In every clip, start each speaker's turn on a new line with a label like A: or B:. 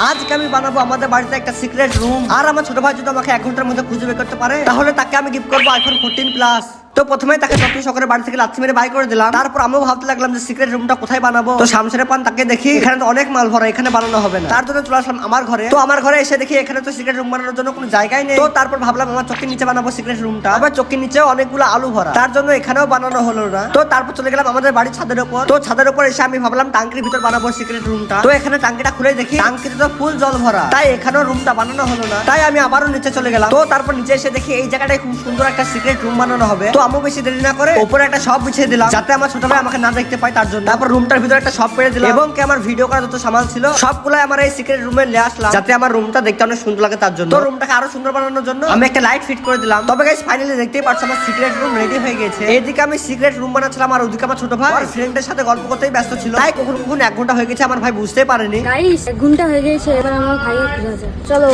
A: আজকে আমি বানাবো আমাদের বাড়িতে একটা সিক্রেট রুম। আর আমার ছোট ভাই যদি আমাকে 1 ঘন্টার মধ্যে খুঁজে বের করতে পারে তাহলে তাকে আমি গিফট করবো আইফোন 14 প্লাস। তো প্রথমে তাকে যত্ন সহকারে বাড়ি থেকে লাথি মেরে বাই করে দিলাম। তারপর আমিও ভাবতে লাগলাম যে সিক্রেট রুমটা কোথায় বানাবো। তো শামসেরে পান তাকে দেখি এখানে তো অনেক মাল ভরা, এখানে বানানো হবে না। তার জন্য চলে আসলাম আমার ঘরে। তো আমার ঘরে এসে দেখি এখানে তো সিক্রেট রুম বানানোর জন্য কোনো জায়গাই নেই। তো তারপর ভাবলাম আমার চোখের নিচে বানাবো সিক্রেট রুমটা। আবার চোখের নিচে অনেকগুলো আলু ভরা, তার জন্য এখানেও বানানো হলো না। তো তারপর চলে গেলাম আমাদের বাড়ির ছাদের উপর। তো ছাদের উপর এসে আমি ভাবলাম টাঙ্কির ভিতর বানাবো সিক্রেট রুমটা। তো এখানে টাঙ্কিটা খুলে দেখি টাঙ্কিতে তো ফুল জল ভরা, তাই এখানেও রুমটা বানানো হলো না। তাই আমি আবারও নিচে চলে গেলাম। তো তারপর নিচে এসে দেখি এই জায়গাটায় খুব সুন্দর একটা সিক্রেট রুম বানানো হবে। তো আমি বেশি দেরি না করে উপরে একটা শপ বিছিয়ে দিলাম যাতে আমার ছোট ভাই আমাকে না দেখতে পায় তার জন্য। তারপর রুমটার ভিতরে একটা শপ পেরে দিলাম এবং কি আমার ভিডিও করার যত সামান ছিল সবগুলাই আমার এই সিক্রেট রুমে নিয়ে আসলাম যাতে আমার রুমটা দেখতে অনেক সুন্দর লাগে তার জন্য। তো রুমটাকে আরো সুন্দর বানানোর জন্য আমি একটা লাইট ফিট করে দিলাম। তবে গাইস ফাইনালি দেখতেই পাচ্ছ আমার সিক্রেট রুম রেডি হয়ে গেছে। এইদিকে আমি সিক্রেট রুম বানাচ্ছিলাম আর ওদিকে আমার ছোট ভাই আর ফ্রেন্ডের সাথে গল্প করতেই ব্যস্ত ছিল। তাই কখন 1 ঘন্টা হয়ে গেছে আমার ভাই বুঝতেই পারেনি।
B: গাইস 1 ঘন্টা হয়ে গেছে, এবার আমার ভাইকে খোঁজা যায়, চলো।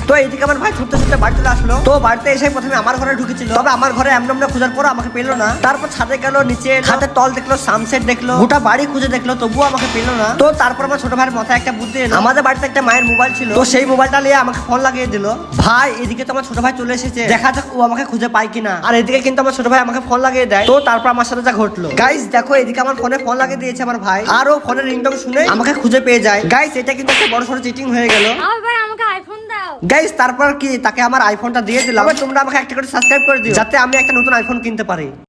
A: তো এইদিকে আমার ভাই ছুটতে ছুটতে বাড়ি চলে আসলো। তো বাড়িতে এসে প্রথমে আমার ঘরে ঢুকেছিল, তবে আমার ঘরে এমন খোঁজার পর আমাকে পেলো না। তারপর ছাদে গেল, নিচে খাটের তল দেখলো, সানসেট দেখলো, গোটা বাড়ি খুঁজে দেখলো, তবুও আমাকে পেলো না। তো তারপর আমার ছোট ভাইয়ের মাথায় একটা বুদ্ধি এলো। আমাদের বাড়িতে একটা মায়ের মোবাইল ছিল, তো সেই মোবাইলটা নিয়ে আমাকে ফোন লাগিয়ে দিল। ভাই এদিকে তো আমার ছোট ভাই চলে এসেছে, দেখা যাক ও আমাকে খুঁজে পায় কিনা। আর এদিকে কিন্তু আমার ছোট ভাই আমাকে ফোন লাগিয়ে দেয়। তো তারপর আমার সাথে যা ঘটলো গাইস দেখো, এদিকে আমার ফোনে ফোন লাগিয়ে দিয়েছে আমার ভাই আর ও ফোনের রিংটং শুনে আমাকে খুঁজে পেয়ে যায়। গাইস এটা কিন্তু একটা বড় সড়ো চিটিং হয়ে গেল।
B: এবার আমাকে আইফোন দাও।
A: গাইস তারপর কি তাকে আমার আইফোনটা দিয়ে দিলাম। তোমরা আমাকে একটা করে সাবস্ক্রাইব করে দিও যাতে আমি একটা নতুন আইফোন কিনতে পারি।